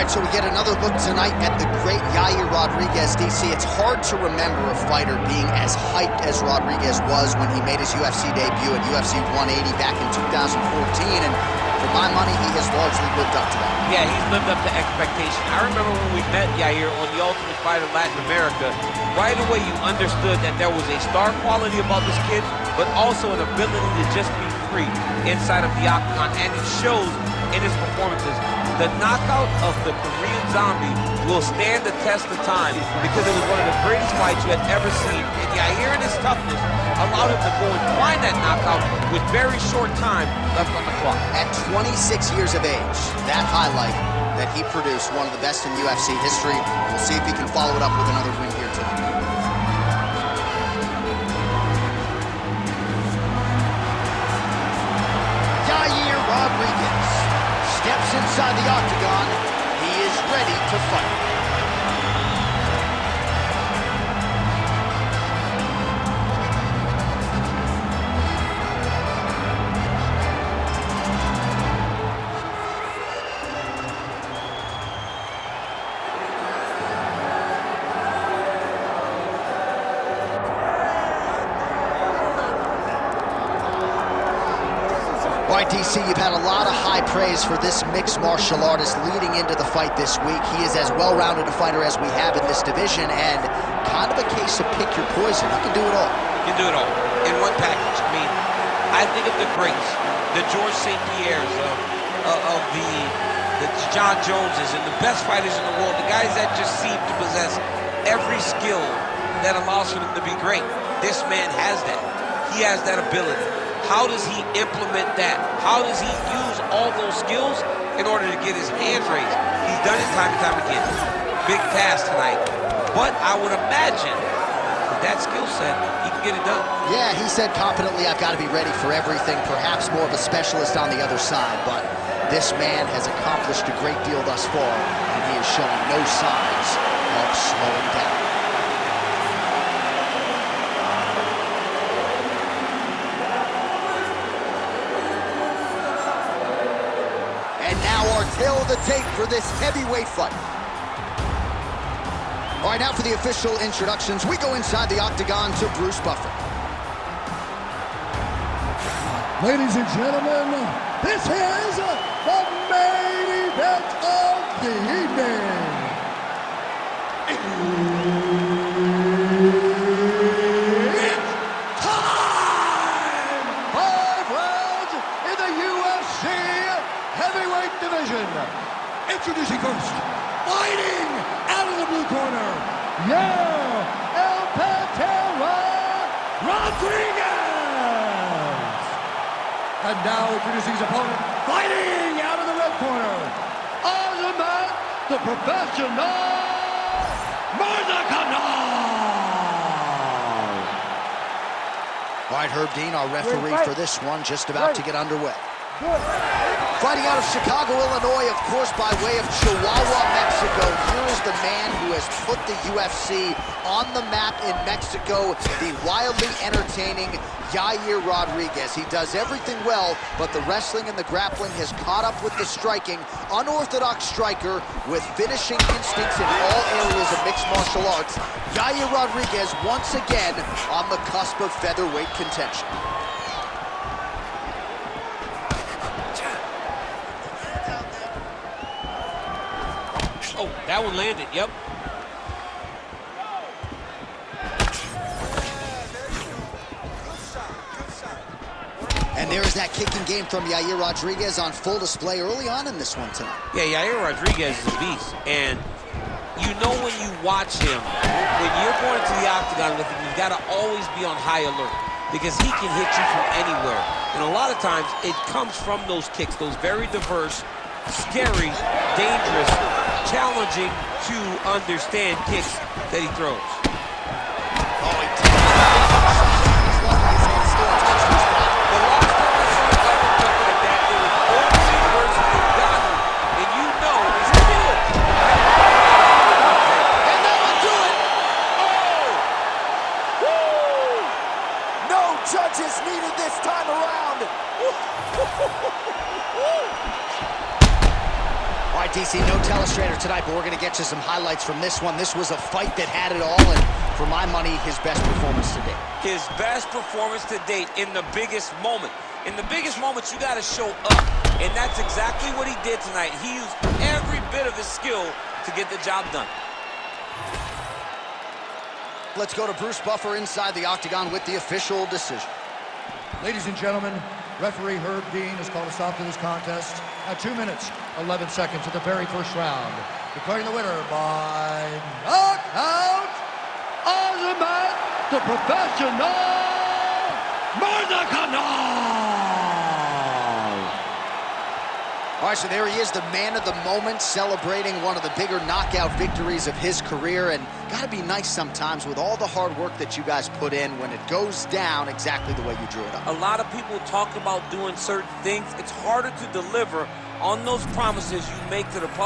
right, so we get another look tonight at the great Yair Rodriguez. DC, it's hard to remember a fighter being as hyped as Rodriguez was when he made his UFC debut at UFC 180 back in 2014, and for my money, he has largely lived up to that. Yeah, he's lived up to expectation. I remember when we met Yair on The Ultimate Fighter Latin America, right away you understood that there was a star quality about this kid, but also an ability to just be free inside of the octagon, and it shows in his performances. The knockout of the Korean Zombie will stand the test of time because it was one of the greatest fights you had ever seen. And Yair and his toughness allowed him to go and find that knockout with very short time left on the clock. At 26 years of age, that highlight that he produced, one of the best in UFC history. We'll see if he can follow it up with another win here tonight. Yair Rodriguez steps inside the octagon. He is ready to fight. All right, DC, you've had a lot of high praise for this mixed martial artist leading into the fight this week. He is as well-rounded a fighter as we have in this division, and kind of a case of pick your poison. He can do it all. He can do it all in one package. I mean, I think of the greats, the George St. Pierres, of the John Joneses, and the best fighters in the world, the guys that just seem to possess every skill that allows for them to be great. This man has that. He has that ability. How does he implement that? How does he use all those skills in order to get his hands raised? He's done it time and time again. Big task tonight. But I would imagine with that skill set, he can get it done. Yeah, he said confidently, I've got to be ready for everything. Perhaps more of a specialist on the other side, but this man has accomplished a great deal thus far, and he is showing no signs of slowing down. Tail of the tape for this heavyweight fight. All right, now for the official introductions. We go inside the octagon to Bruce Buffer. Ladies and gentlemen, this is the main event of the evening. It's time! 5 rounds in the UFC heavyweight division. Introducing first, fighting out of the blue corner, Yair Rodriguez. And now introducing his opponent, fighting out of the red corner, Azamat, the professional Murzakanov. All right, Herb Dean, our referee for this one, just about to get underway. Fighting out of Chicago, Illinois, of course, by way of Chihuahua, Mexico. Here is the man who has put the UFC on the map in Mexico, the wildly entertaining Yair Rodriguez. He does everything well, but the wrestling and the grappling has caught up with the striking. Unorthodox striker with finishing instincts in all areas of mixed martial arts. Yair Rodriguez once again on the cusp of featherweight contention. Oh, that one landed, yep. And there's that kicking game from Yair Rodriguez on full display early on in this one tonight. Yeah, Yair Rodriguez is a beast. And you know when you watch him, when you're going to the octagon with him, you've got to always be on high alert because he can hit you from anywhere. And a lot of times, it comes from those kicks, those very diverse, scary, dangerous, challenging to understand kicks that he throws. Oh, he takes it. The last time I saw him like that, it was Ortiz versus Ngannou, and you know it's still. And that will do it. Oh! Woo! No judges needed this time around. All right, DC, no telestrator tonight, but we're going to get you some highlights from this one. This was a fight that had it all, and for my money, his best performance to date. His best performance to date in the biggest moment. In the biggest moments, you got to show up, and that's exactly what he did tonight. He used every bit of his skill to get the job done. Let's go to Bruce Buffer inside the octagon with the official decision. Ladies and gentlemen, referee Herb Dean has called a stop to this contest at 2 minutes, 11 seconds of the very first round. Declaring the winner by knockout, Azamat, the professional Murzakanov! All right, so there he is, the man of the moment, celebrating one of the bigger knockout victories of his career. And gotta be nice sometimes with all the hard work that you guys put in when it goes down exactly the way you drew it up. A lot of people talk about doing certain things. It's harder to deliver on those promises you make to the public.